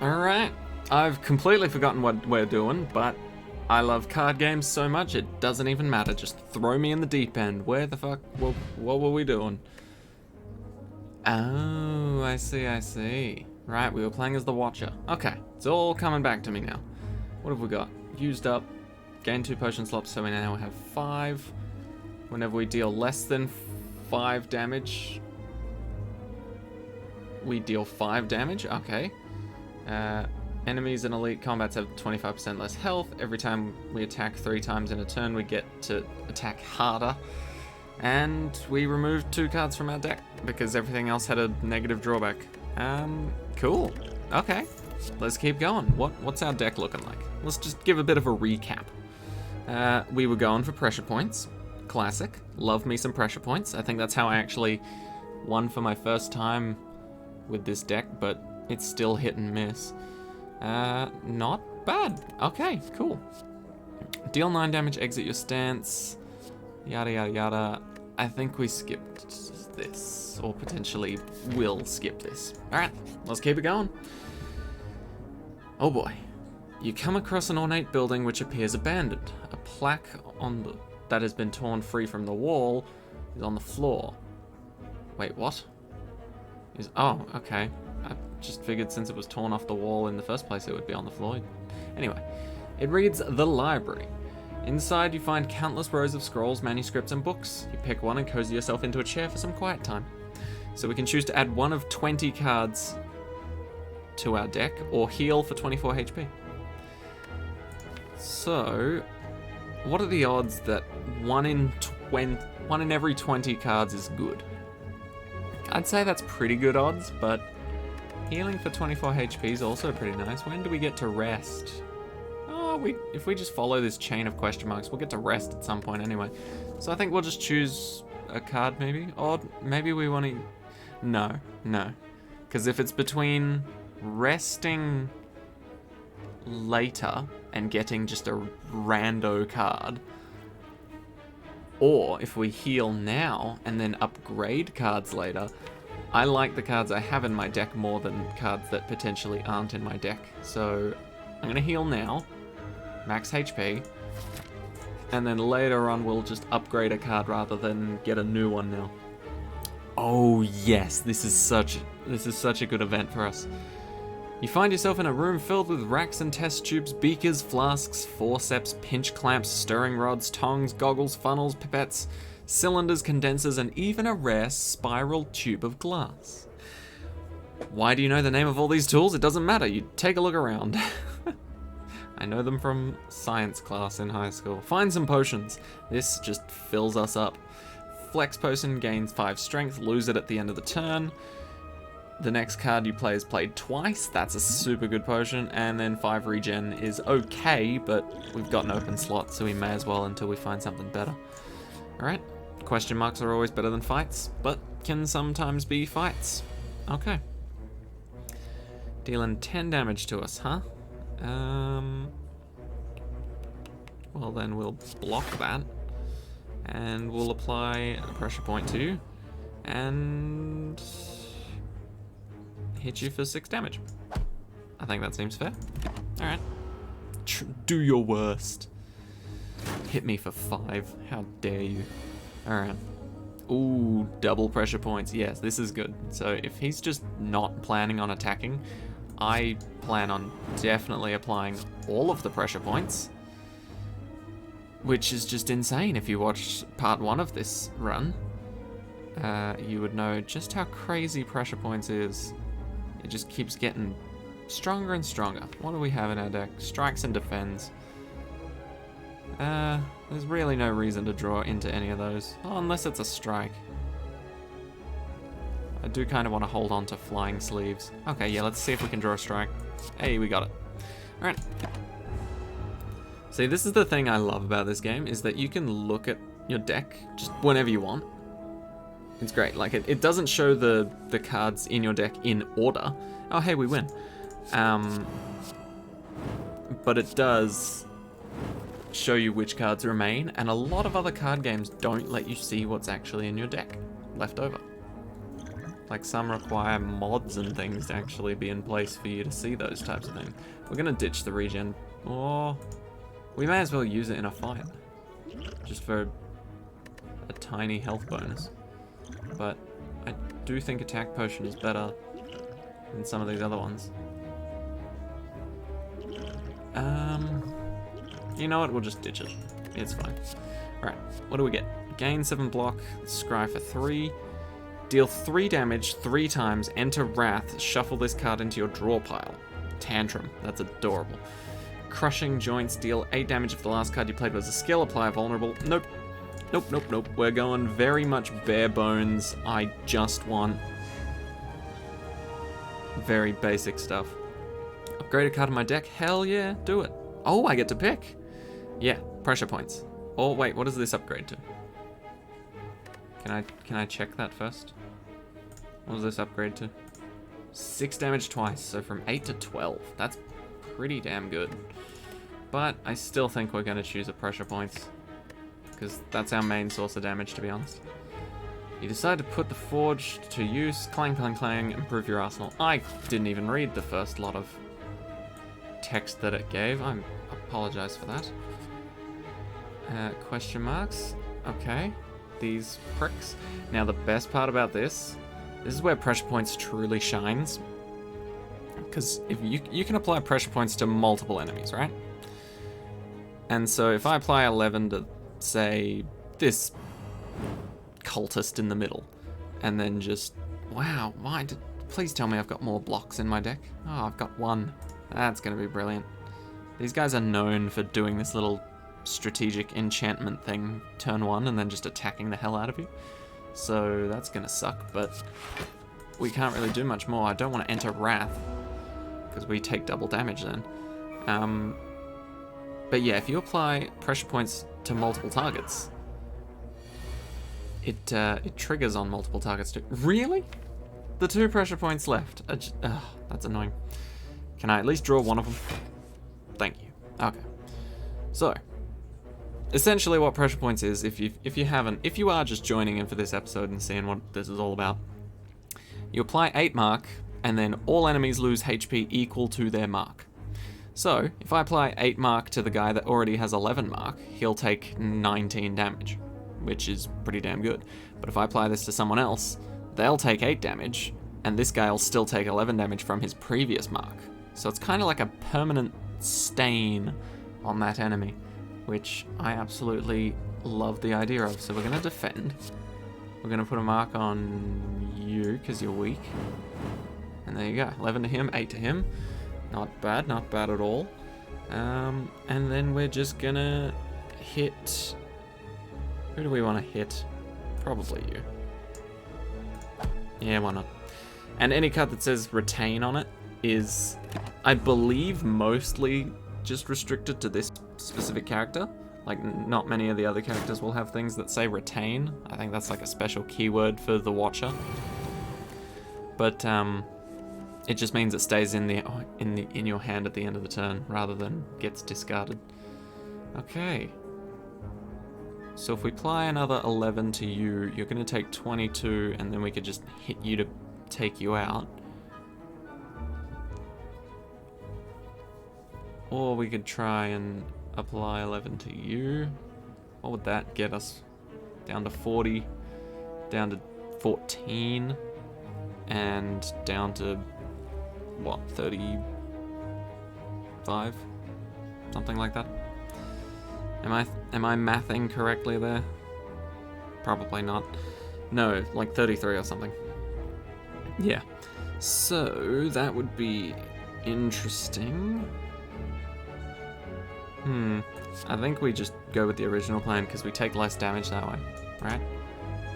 Alright, I've completely forgotten what we're doing, but I love card games so much it doesn't even matter. Just throw me in the deep end. Where the fuck, what were we doing? Oh, I see. Right, we were playing as the Watcher. Okay, it's all coming back to me now. What have we got? Used up, gain 2 potion slots, so we now have 5. Whenever we deal less than 5 damage, we deal 5 damage, okay. Enemies in elite combats have 25% less health. Every time we attack 3 times in a turn, we get to attack harder. And we removed 2 cards from our deck because everything else had a negative drawback. Cool. Okay, let's keep going. What's our deck looking like? Let's just give a bit of a recap. We were going for pressure points. Classic. Love me some pressure points. I think that's how I actually won for my first time with this deck, but it's still hit and miss. Not bad. Okay, cool. Deal 9 damage, exit your stance. Yada yada yada. I think we skipped this, or potentially will skip this. Alright, let's keep it going. Oh boy. You come across an ornate building which appears abandoned. A plaque that has been torn free from the wall is on the floor. Wait, what? Oh, okay. I just figured since it was torn off the wall in the first place, it would be on the floor. Anyway, it reads The Library. Inside, you find countless rows of scrolls, manuscripts, and books. You pick one and cozy yourself into a chair for some quiet time. So we can choose to add one of 20 cards to our deck, or heal for 24 HP. So, what are the odds that one in every 20 cards is good? I'd say that's pretty good odds, but healing for 24 HP is also pretty nice. When do we get to rest? Oh, if we just follow this chain of question marks, we'll get to rest at some point anyway. So I think we'll just choose a card maybe? Or maybe we want to... No. Because if it's between resting later and getting just a rando card, or if we heal now and then upgrade cards later, I like the cards I have in my deck more than cards that potentially aren't in my deck. So I'm going to heal now, max HP, and then later on we'll just upgrade a card rather than get a new one now. Oh yes, this is such a good event for us. You find yourself in a room filled with racks and test tubes, beakers, flasks, forceps, pinch clamps, stirring rods, tongs, goggles, funnels, pipettes, cylinders, condensers, and even a rare spiral tube of glass. Why do you know the name of all these tools? It doesn't matter, you take a look around. I know them from science class in high school. Find some potions. This just fills us up. Flex potion gains 5 strength, lose it at the end of the turn. The next card you play is played twice. That's a super good potion. And then 5 regen is okay, but we've got an open slot, so we may as well until we find something better. Alright, question marks are always better than fights, but can sometimes be fights. Okay. Dealing 10 damage to us, huh? Well then we'll block that. And we'll apply a pressure point to you. And... hit you for 6 damage. I think that seems fair. Alright. Do your worst. Hit me for 5. How dare you. Alright. Ooh, double pressure points. Yes, this is good. So if he's just not planning on attacking, I plan on definitely applying all of the pressure points. Which is just insane. If you watched part 1 of this run, you would know just how crazy pressure points is. It just keeps getting stronger and stronger. What do we have in our deck? Strikes and defends. There's really no reason to draw into any of those. Oh, unless it's a strike. I do kind of want to hold on to flying sleeves. Okay, yeah, let's see if we can draw a strike. Hey, we got it. Alright. See, this is the thing I love about this game, is that you can look at your deck just whenever you want. It's great. Like, it doesn't show the cards in your deck in order. Oh, hey, we win. But it does show you which cards remain, and a lot of other card games don't let you see what's actually in your deck left over. Like, some require mods and things to actually be in place for you to see those types of things. We're gonna ditch the regen. Or we may as well use it in a fight. Just for a tiny health bonus. But I do think attack potion is better than some of these other ones. You know what? We'll just ditch it. It's fine. Alright, what do we get? Gain 7 block, scry for 3. Deal 3 damage 3 times, enter Wrath, shuffle this card into your draw pile. Tantrum, that's adorable. Crushing Joints, deal 8 damage if the last card you played was a skill, apply vulnerable. Nope. Nope, nope, nope. We're going very much bare bones. I just want very basic stuff. Upgrade a card in my deck? Hell yeah, do it. Oh, I get to pick. Yeah, pressure points. Oh, wait, what does this upgrade to? Can I check that first? What does this upgrade to? 6 damage twice, so from 8 to 12. That's pretty damn good. But I still think we're going to choose a pressure points, because that's our main source of damage, to be honest. You decide to put the Forge to use. Clang, clang, clang. Improve your arsenal. I didn't even read the first lot of text that it gave. I apologize for that. Question marks. Okay. These pricks. Now, the best part about this is where pressure points truly shines. Because if you can apply pressure points to multiple enemies, right? And so if I apply 11 to, say, this cultist in the middle, and then just, wow, please tell me I've got more blocks in my deck. Oh, I've got 1. That's going to be brilliant. These guys are known for doing this little strategic enchantment thing turn 1 and then just attacking the hell out of you. So that's going to suck, but we can't really do much more. I don't want to enter Wrath, because we take double damage then. But yeah, if you apply pressure points to multiple targets, it triggers on multiple targets too. Really? The 2 pressure points left. That's annoying. Can I at least draw one of them? Thank you. Okay. So, essentially what pressure points is, if you are just joining in for this episode and seeing what this is all about, you apply 8 mark, and then all enemies lose HP equal to their mark. So, if I apply 8 mark to the guy that already has 11 mark, he'll take 19 damage, which is pretty damn good. But if I apply this to someone else, they'll take 8 damage, and this guy will still take 11 damage from his previous mark. So it's kind of like a permanent stain on that enemy, which I absolutely love the idea of. So we're going to defend. We're going to put a mark on you, because you're weak. And there you go. 11 to him, 8 to him. Not bad at all. And then we're just going to hit... Who do we want to hit? Probably you. Yeah, why not? And any card that says retain on it is, I believe, mostly just restricted to this specific character. Like, not many of the other characters will have things that say retain. I think that's like a special keyword for the Watcher. But it just means it stays in your hand at the end of the turn rather than gets discarded. Okay. So if we apply another 11 to you, you're going to take 22, and then we could just hit you to take you out. Or we could try and apply 11 to you. What would that get us? Down to 40, down to 14, and down to, what, 35? Something like that. Am I mathing correctly there? Probably not. No, like 33 or something. Yeah. So, that would be interesting. I think we just go with the original plan, because we take less damage that way, right?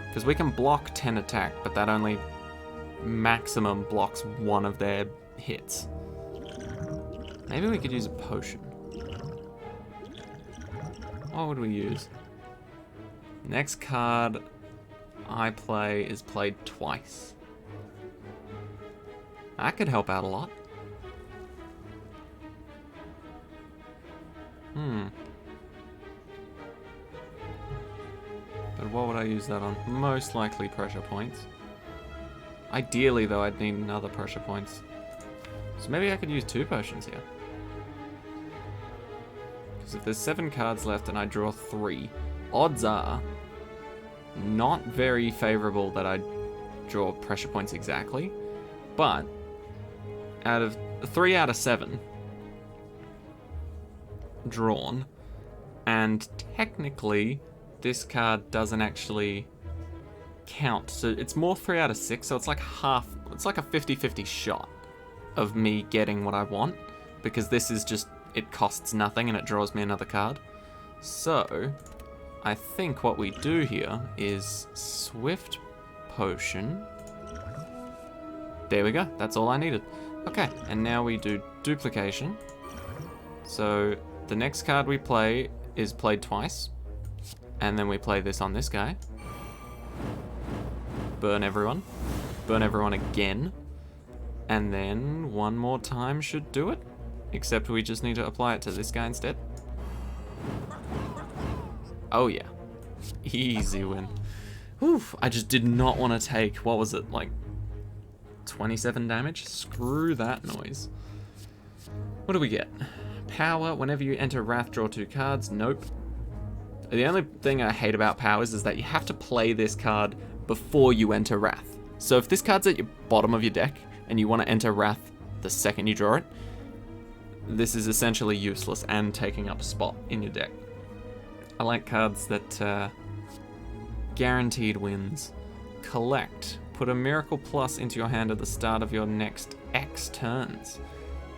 Because we can block 10 attack, but that only maximum blocks 1 of their hits. Maybe we could use a potion. What would we use? Next card I play is played twice. That could help out a lot. But what would I use that on? Most likely pressure points. Ideally, though, I'd need another pressure points. So maybe I could use 2 potions here. Because if there's 7 cards left and I draw 3, odds are not very favorable that I draw pressure points exactly. But out of 3 out of 7 drawn, and technically this card doesn't actually count, so it's more 3 out of 6, so it's like half, it's like a 50-50 shot of me getting what I want, because this is just, it costs nothing and it draws me another card. So I think what we do here is Swift Potion. There we go, that's all I needed. Okay, and now we do Duplication. So the next card we play is played twice, and then we play this on this guy. Burn everyone again, and then one more time should do it, except we just need to apply it to this guy instead. Oh yeah, easy win. Oof, I just did not want to take, what was it, like 27 damage? Screw that noise. What do we get? Power, whenever you enter Wrath, draw 2 cards. Nope. The only thing I hate about powers is that you have to play this card before you enter Wrath. So if this card's at your bottom of your deck and you want to enter Wrath the second you draw it, this is essentially useless and taking up a spot in your deck. I like cards that guaranteed wins. Collect. Put a Miracle Plus into your hand at the start of your next X turns.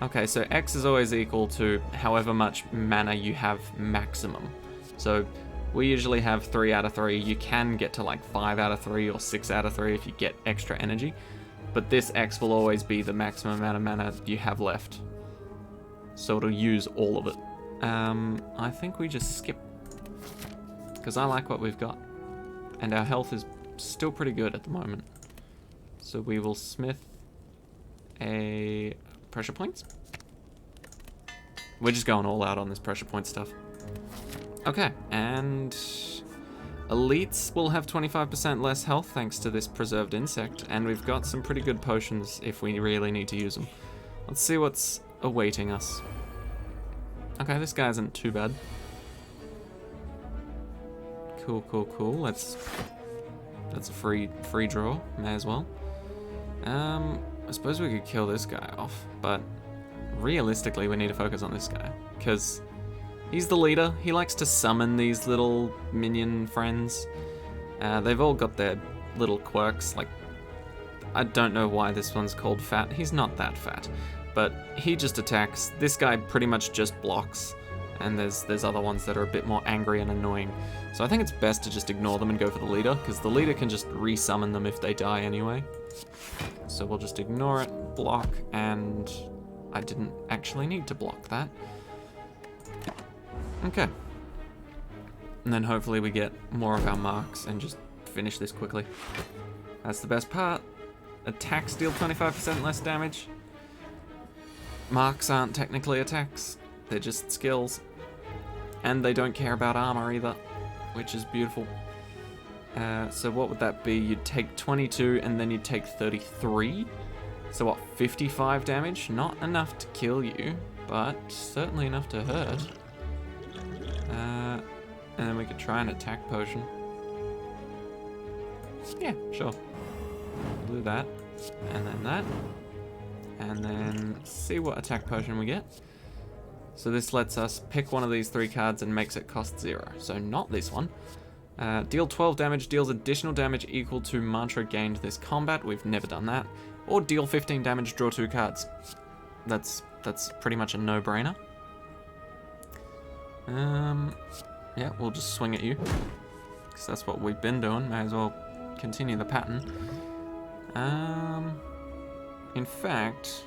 Okay, so X is always equal to however much mana you have maximum. So we usually have 3 out of 3. You can get to like 5 out of 3 or 6 out of 3 if you get extra energy. But this X will always be the maximum amount of mana you have left. So it'll use all of it. I think we just skip, because I like what we've got. And our health is still pretty good at the moment. So we will smith a pressure points. We're just going all out on this pressure point stuff. Okay, and elites will have 25% less health thanks to this preserved insect, and we've got some pretty good potions if we really need to use them. Let's see what's awaiting us. Okay, this guy isn't too bad. Cool. That's a free draw. May as well. I suppose we could kill this guy off, but realistically we need to focus on this guy, because he's the leader. He likes to summon these little minion friends. They've all got their little quirks, like, I don't know why this one's called fat. He's not that fat, but he just attacks. This guy pretty much just blocks, and there's other ones that are a bit more angry and annoying. So I think it's best to just ignore them and go for the leader, because the leader can just resummon them if they die anyway. So we'll just ignore it, block, and I didn't actually need to block that. Okay. And then hopefully we get more of our marks and just finish this quickly. That's the best part. Attacks deal 25% less damage. Marks aren't technically attacks, they're just skills. And they don't care about armor either, which is beautiful. So what would that be? You'd take 22 and then you'd take 33. So what, 55 damage? Not enough to kill you, but certainly enough to hurt. And then we could try an attack potion. Yeah, sure. We'll do that, and then that. And then see what attack potion we get. So this lets us pick one of these 3 cards and makes it cost 0. So not this one. Deal 12 damage, deals additional damage equal to mantra gained this combat. We've never done that. Or deal 15 damage, draw 2 cards. That's pretty much a no-brainer. Yeah, we'll just swing at you, because that's what we've been doing. May as well continue the pattern. In fact,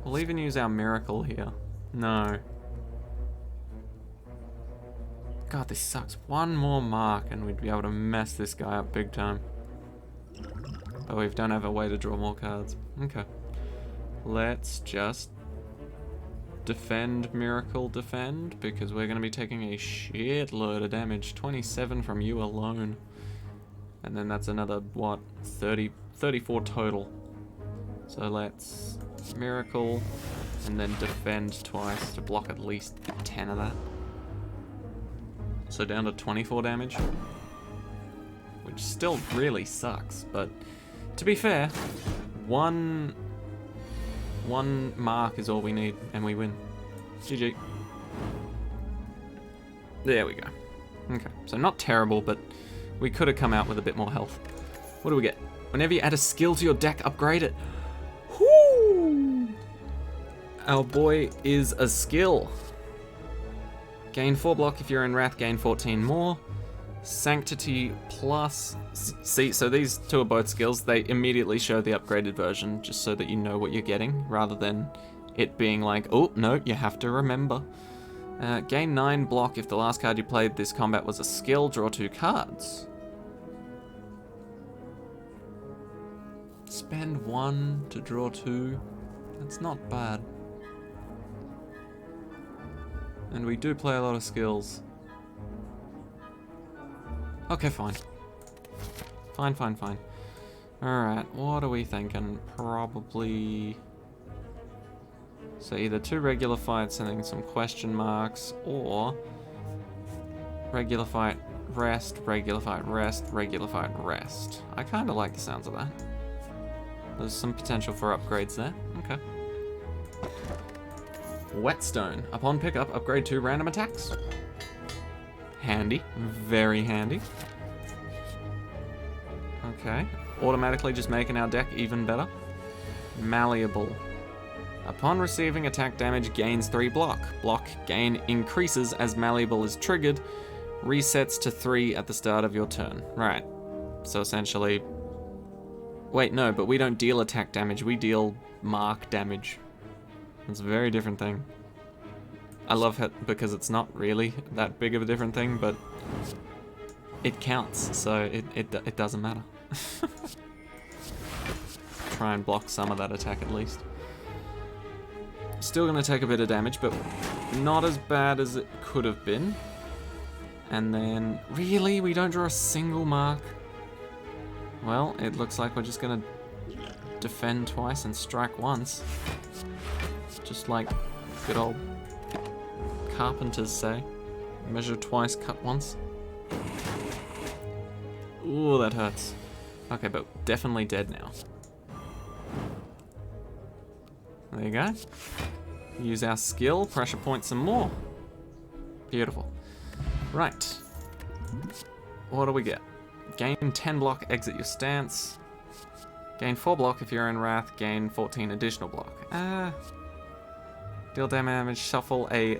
we'll even use our miracle here. No. God, this sucks. One more mark and we'd be able to mess this guy up big time. But we don't have a way to draw more cards. Okay. Let's just defend, miracle, defend, because we're going to be taking a shitload of damage. 27 from you alone. And then that's another, what, 34 total. So let's Miracle, and then defend twice to block at least 10 of that. So down to 24 damage. Which still really sucks, but to be fair, one mark is all we need, and we win. GG. There we go. Okay, so not terrible, but we could have come out with a bit more health. What do we get? Whenever you add a skill to your deck, upgrade it. Whoo! Our boy is a skill. Gain 4 block if you're in Wrath, gain 14 more. Sanctity plus... See, so these two are both skills. They immediately show the upgraded version, just so that you know what you're getting, rather than it being like, oh, no, you have to remember. Gain 9 block if the last card you played this combat was a skill. Draw 2 cards. Spend 1 to draw 2. That's not bad. And we do play a lot of skills. Okay, fine. Fine. Alright, what are we thinking? Probably... So either 2 regular fights and then some question marks, or... Regular fight, rest, regular fight, rest, regular fight, rest. I kinda like the sounds of that. There's some potential for upgrades there. Okay. Whetstone. Upon pickup, upgrade 2 random attacks. Handy. Very handy. Okay. Automatically just making our deck even better. Malleable. Upon receiving attack damage, gains 3 block. Block gain increases as Malleable is triggered. Resets to 3 at the start of your turn. Right. So essentially... Wait, no, but we don't deal attack damage. We deal mark damage. It's a very different thing. I love it because it's not really that big of a different thing, but it counts, so it doesn't matter. Try and block some of that attack at least. Still gonna take a bit of damage, but not as bad as it could have been. And then, really? We don't draw a single mark? Well, it looks like we're just gonna defend twice and strike once. Just like good old carpenters say. Measure twice, cut once. Ooh, that hurts. Okay, but definitely dead now. There you go. Use our skill, pressure point some more. Beautiful. Right. What do we get? Gain 10 block, exit your stance. Gain 4 block if you're in Wrath, gain 14 additional block. Deal damage, shuffle a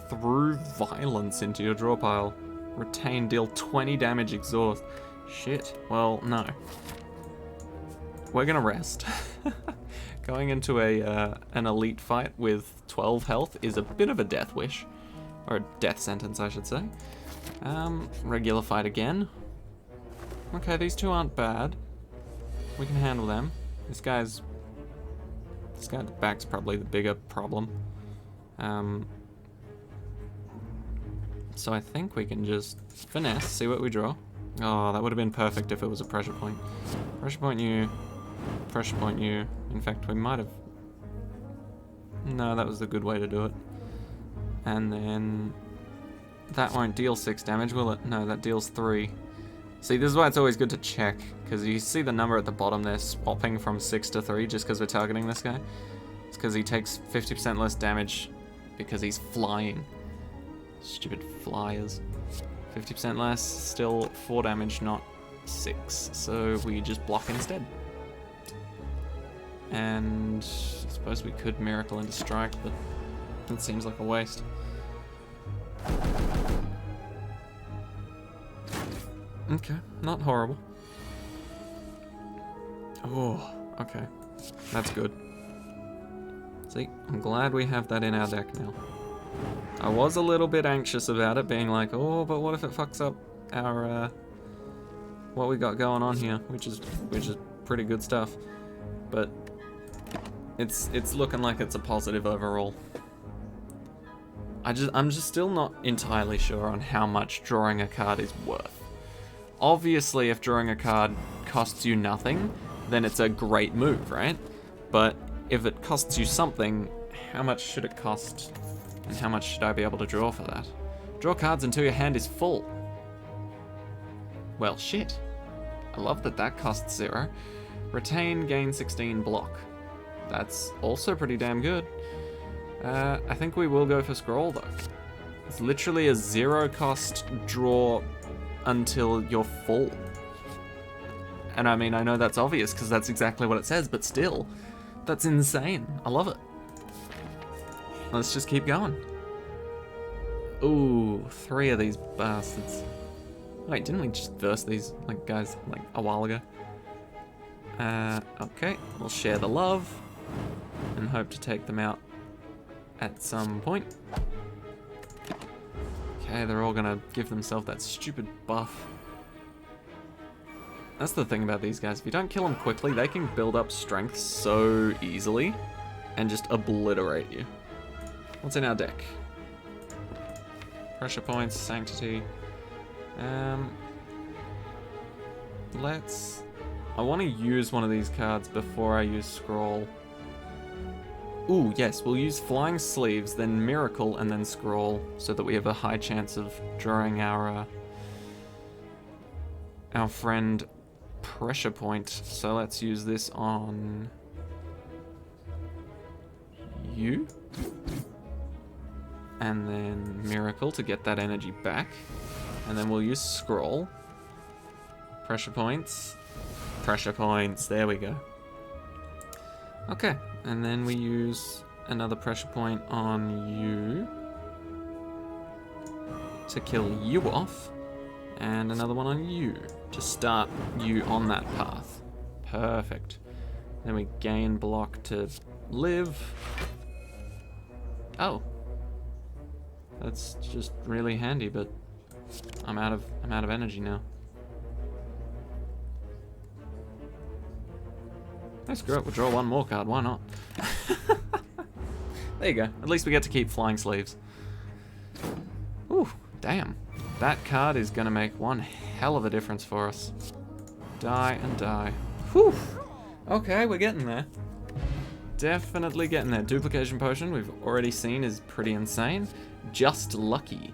through violence into your draw pile. Retain, deal 20 damage, exhaust. Shit. Well, no. We're gonna rest. Going into an elite fight with 12 health is a bit of a death wish. Or a death sentence, I should say. Regular fight again. Okay, these two aren't bad. We can handle them. This guy at the back's probably the bigger problem. So I think we can just finesse, see what we draw. Oh, that would have been perfect if it was a pressure point. Pressure point you. Pressure point you. In fact, we might have... No, that was the good way to do it. And then... That won't deal 6 damage, will it? No, that deals 3. See, this is why it's always good to check, because you see the number at the bottom there swapping from 6 to 3 just because we're targeting this guy. It's because he takes 50% less damage because he's flying. Stupid flyers. 50% less, still 4 damage, not 6. So we just block instead. And I suppose we could miracle into strike, but it seems like a waste. Okay, not horrible. Oh, okay. That's good. See, I'm glad we have that in our deck now. I was a little bit anxious about it, being like, oh, but what if it fucks up our, what we got going on here, which is pretty good stuff. But it's looking like it's a positive overall. I'm just still not entirely sure on how much drawing a card is worth. obviously if drawing a card costs you nothing, then it's a great move, right? But if it costs you something, how much should it cost? And how much should I be able to draw for that? Draw cards until your hand is full. Well, shit. I love that that costs 0. Retain, gain 16, block. That's also pretty damn good. I think we will go for scroll though. It's literally a 0 cost draw until you're full. And I mean, I know that's obvious because that's exactly what it says, but still, that's insane. I love it. Let's just keep going. Ooh, 3 of these bastards. Wait, didn't we just verse these guys a while ago? Okay, we'll share the love and hope to take them out at some point. Okay, they're all gonna give themselves that stupid buff. That's the thing about these guys. If you don't kill them quickly, they can build up strength so easily and just obliterate you. What's in our deck? Pressure points, sanctity. I want to use one of these cards before I use scroll. Ooh, yes, we'll use flying sleeves, then miracle, and then scroll, so that we have a high chance of drawing our friend pressure point. So let's use this on you. And then miracle to get that energy back. And then we'll use scroll. Pressure points. Pressure points. There we go. Okay. And then we use another pressure point on you to kill you off. And another one on you to start you on that path. Perfect. Then we gain block to live. Oh. That's just really handy, but I'm out of energy now. Oh, screw it, we'll draw one more card, why not? There you go. At least we get to keep flying sleeves. Ooh, damn. That card is gonna make one hell of a difference for us. Die and die. Whew. Okay, we're getting there. Definitely getting there. Duplication potion, we've already seen, is pretty insane. Just lucky.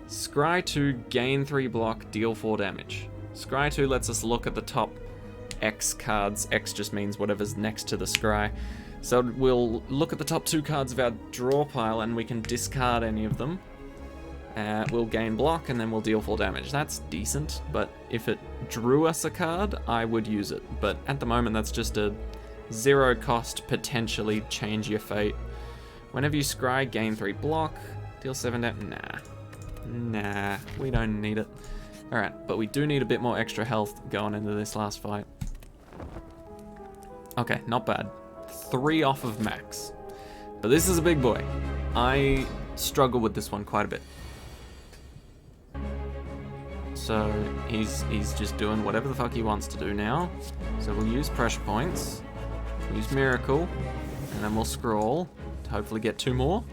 Scry 2, gain 3 block, deal 4 damage. Scry 2 lets us look at the top X cards. X just means whatever's next to the scry. So we'll look at the top 2 cards of our draw pile and we can discard any of them. We'll gain block and then we'll deal 4 damage. That's decent, but if it drew us a card, I would use it. But at the moment, that's just a 0 cost, potentially change your fate. Whenever you scry, gain 3 block, deal 7 damage. Nah, we don't need it. Alright, but we do need a bit more extra health going into this last fight. Okay, not bad. 3 off of max. But this is a big boy. I struggle with this one quite a bit. So he's just doing whatever the fuck he wants to do now. So we'll use pressure points. We'll use miracle. And then we'll scroll to hopefully get 2 more.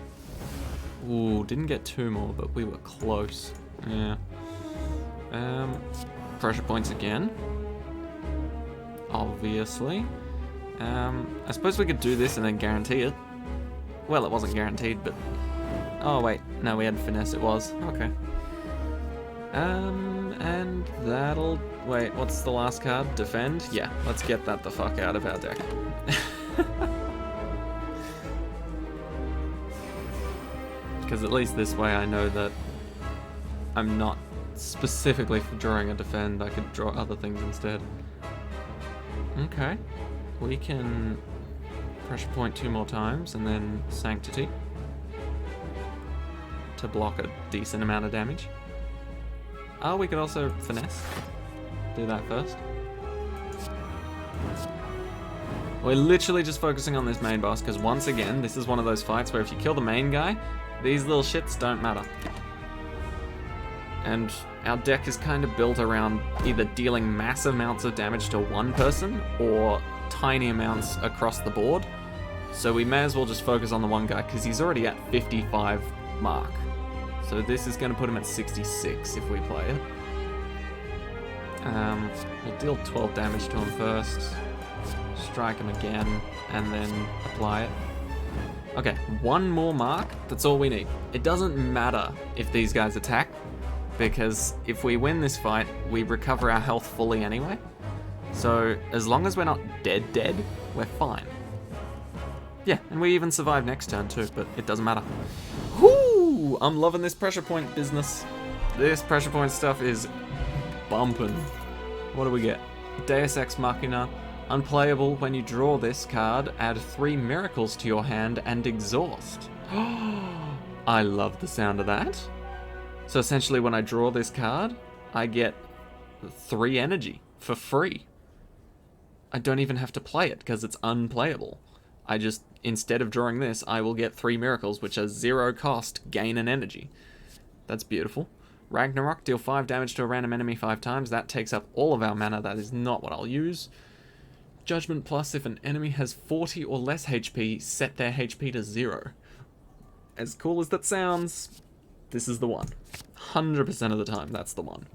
Ooh, didn't get 2 more, but we were close. Yeah. Pressure points again. Obviously. I suppose we could do this and then guarantee it. Well, it wasn't guaranteed, but... Oh, wait. No, we had finesse. It was. Okay. And that'll... Wait, what's the last card? Defend? Yeah, let's get that the fuck out of our deck. Because at least this way I know that I'm not specifically for drawing a defend. I could draw other things instead. Okay. We can pressure point 2 more times and then sanctity to block a decent amount of damage. Oh, we could also finesse. Do that first. We're literally just focusing on this main boss because once again, this is one of those fights where if you kill the main guy, these little shits don't matter. And our deck is kind of built around either dealing massive amounts of damage to one person or tiny amounts across the board. So we may as well just focus on the one guy because he's already at 55 mark. So this is going to put him at 66 if we play it. We'll deal 12 damage to him first, strike him again, and then apply it. Okay, one more mark, that's all we need. It doesn't matter if these guys attack, because if we win this fight, we recover our health fully anyway. So as long as we're not dead, we're fine. Yeah, and we even survive next turn too, but it doesn't matter. Whoo! I'm loving this pressure point business. This pressure point stuff is bumping. What do we get? Deus Ex Machina. Unplayable. When you draw this card, add 3 miracles to your hand and exhaust. I love the sound of that. So essentially when I draw this card, I get 3 energy for free. I don't even have to play it because it's unplayable. I just, instead of drawing this, I will get 3 miracles, which are 0 cost, gain an energy. That's beautiful. Ragnarok, deal 5 damage to a random enemy 5 times. That takes up all of our mana. That is not what I'll use. Judgment Plus, if an enemy has 40 or less HP, set their HP to 0. As cool as that sounds, this is the one. 100% of the time, that's the one.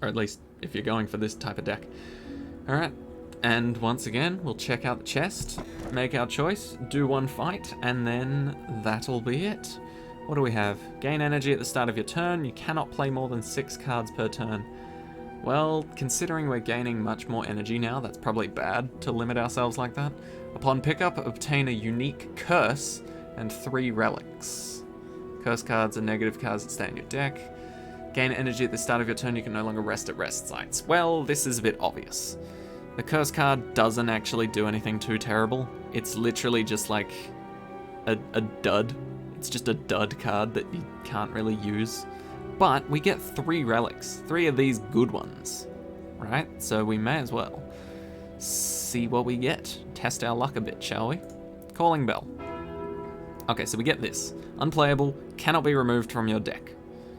Or at least, if you're going for this type of deck. Alright, and once again, we'll check out the chest, make our choice, do 1 fight, and then that'll be it. What do we have? Gain energy at the start of your turn. You cannot play more than 6 cards per turn. Well, considering we're gaining much more energy now, that's probably bad to limit ourselves like that. Upon pickup, obtain a unique curse and 3 relics. Curse cards are negative cards that stay in your deck. Gain energy at the start of your turn. You can no longer rest at rest sites. Well, this is a bit obvious. The curse card doesn't actually do anything too terrible. It's literally just like a dud. It's just a dud card that you can't really use. But we get 3 relics. 3 of these good ones. Right? So we may as well see what we get. Test our luck a bit, shall we? Calling Bell. Okay, so we get this. Unplayable, cannot be removed from your deck.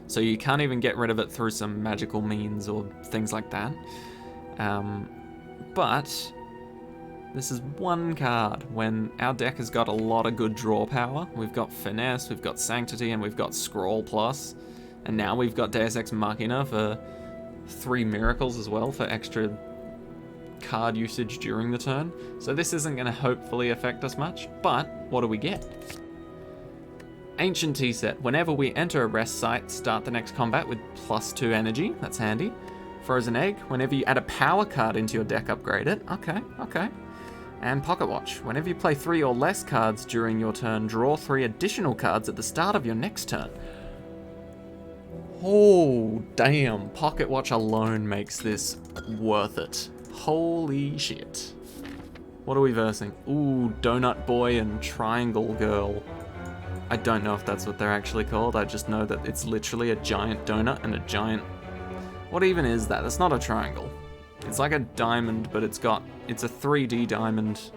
So you can't even get rid of it through some magical means or things like that. But this is 1 card when our deck has got a lot of good draw power. We've got Finesse, we've got Sanctity, and we've got Scroll Plus. And now we've got Deus Ex Machina for 3 miracles as well for extra card usage during the turn. So this isn't going to hopefully affect us much, but what do we get? Ancient Tea Set. Whenever we enter a rest site, start the next combat with +2 energy. That's handy. Frozen Egg. Whenever you add a power card into your deck, upgrade it. Okay. And Pocket Watch. Whenever you play 3 or less cards during your turn, draw 3 additional cards at the start of your next turn. Oh, damn. Pocket Watch alone makes this worth it. Holy shit. What are we versing? Ooh, Donut Boy and Triangle Girl. I don't know if that's what they're actually called. I just know that it's literally a giant donut and a giant... What even is that? That's not a triangle. It's like a diamond, but it's a 3D diamond.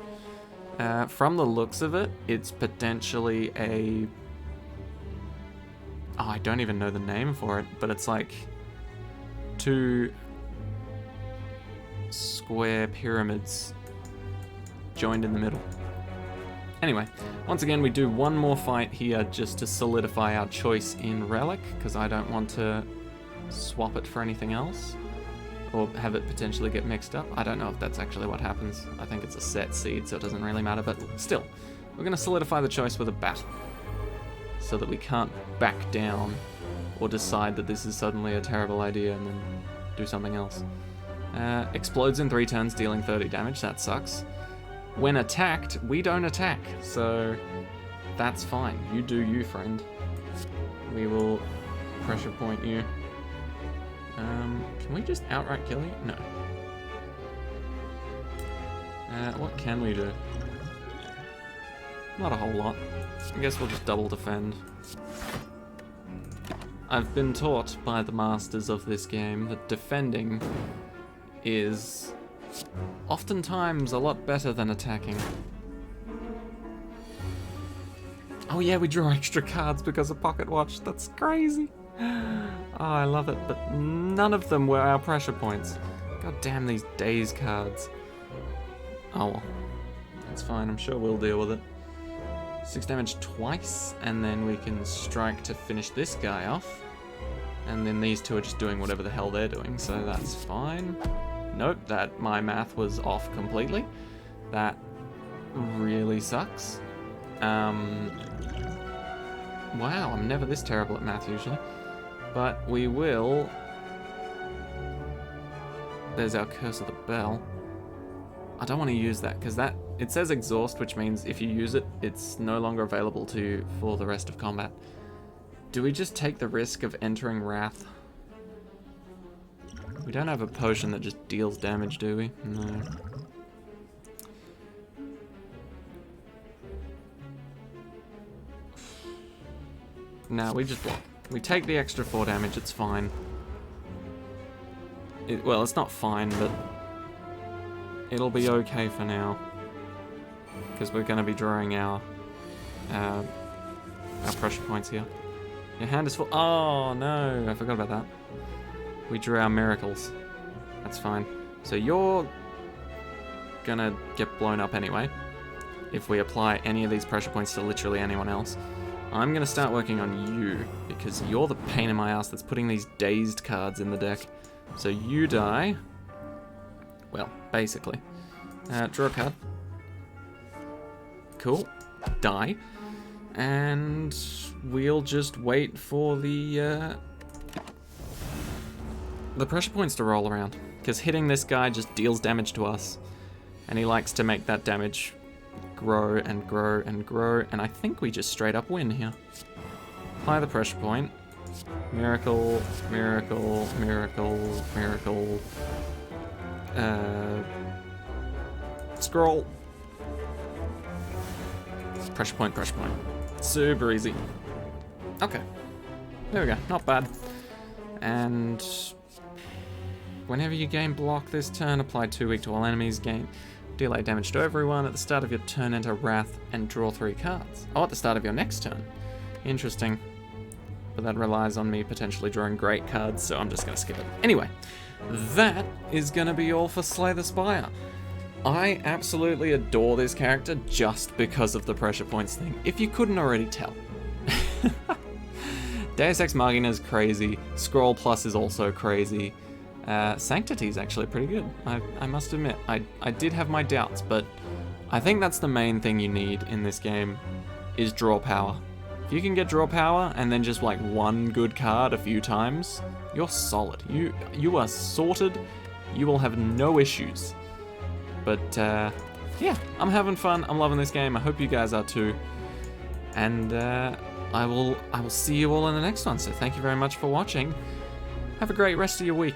From the looks of it, it's potentially a... Oh, I don't even know the name for it, but it's like 2 square pyramids joined in the middle. Anyway, once again, we do 1 more fight here just to solidify our choice in Relic, because I don't want to swap it for anything else, or have it potentially get mixed up. I don't know if that's actually what happens. I think it's a set seed, so it doesn't really matter, but still, we're going to solidify the choice with a bat, so that we can't back down or decide that this is suddenly a terrible idea and then do something else. Explodes in 3 turns, dealing 30 damage. That sucks. When attacked, we don't attack, so that's fine. You do you, friend. We will pressure point you. Can we just outright kill you? No. What can we do? Not a whole lot. I guess we'll just double defend. I've been taught by the masters of this game that defending is oftentimes a lot better than attacking. Oh yeah, we draw extra cards because of Pocket Watch. That's crazy. Oh, I love it, but none of them were our pressure points. God damn these daze cards. Oh well, that's fine. I'm sure we'll deal with it. 6 damage twice, and then we can strike to finish this guy off. And then these two are just doing whatever the hell they're doing, so that's fine. Nope, my math was off completely. That really sucks. Wow, I'm never this terrible at math usually. But we will... There's our Curse of the Bell. I don't want to use that, because it says exhaust, which means if you use it, it's no longer available to you for the rest of combat. Do we just take the risk of entering Wrath? We don't have a potion that just deals damage, do we? No. No, we just block. We take the extra 4 damage, it's fine. Well, it's not fine, but it'll be okay for now. Because we're going to be drawing our pressure points here. Your hand is full. Oh, no, I forgot about that. We drew our miracles. That's fine. So you're gonna get blown up anyway, if we apply any of these pressure points to literally anyone else. I'm gonna start working on you, because you're the pain in my ass that's putting these dazed cards in the deck. So you die. Well, basically. Draw a card. Cool. Die. And we'll just wait for the pressure points to roll around. Because hitting this guy just deals damage to us. And he likes to make that damage grow and grow and grow. And I think we just straight up win here. Apply the pressure point. Miracle, miracle, miracle, miracle. Scroll. Pressure point, pressure point. Super easy. Okay. There we go. Not bad. And whenever you gain block this turn, apply 2 weak to all enemies, deal 8 damage to everyone. At the start of your turn, enter Wrath and draw 3 cards. Oh, at the start of your next turn. Interesting. But that relies on me potentially drawing great cards, so I'm just going to skip it. Anyway, that is going to be all for Slay the Spire. I absolutely adore this character just because of the pressure points thing, if you couldn't already tell. Deus Ex Machina is crazy, Scroll Plus is also crazy, Sanctity is actually pretty good, I must admit. I did have my doubts, but I think that's the main thing you need in this game, is draw power. If you can get draw power and then just like one good card a few times, you're solid. You are sorted, you will have no issues. But yeah, I'm having fun. I'm loving this game. I hope you guys are too. And I will see you all in the next one. So thank you very much for watching. Have a great rest of your week.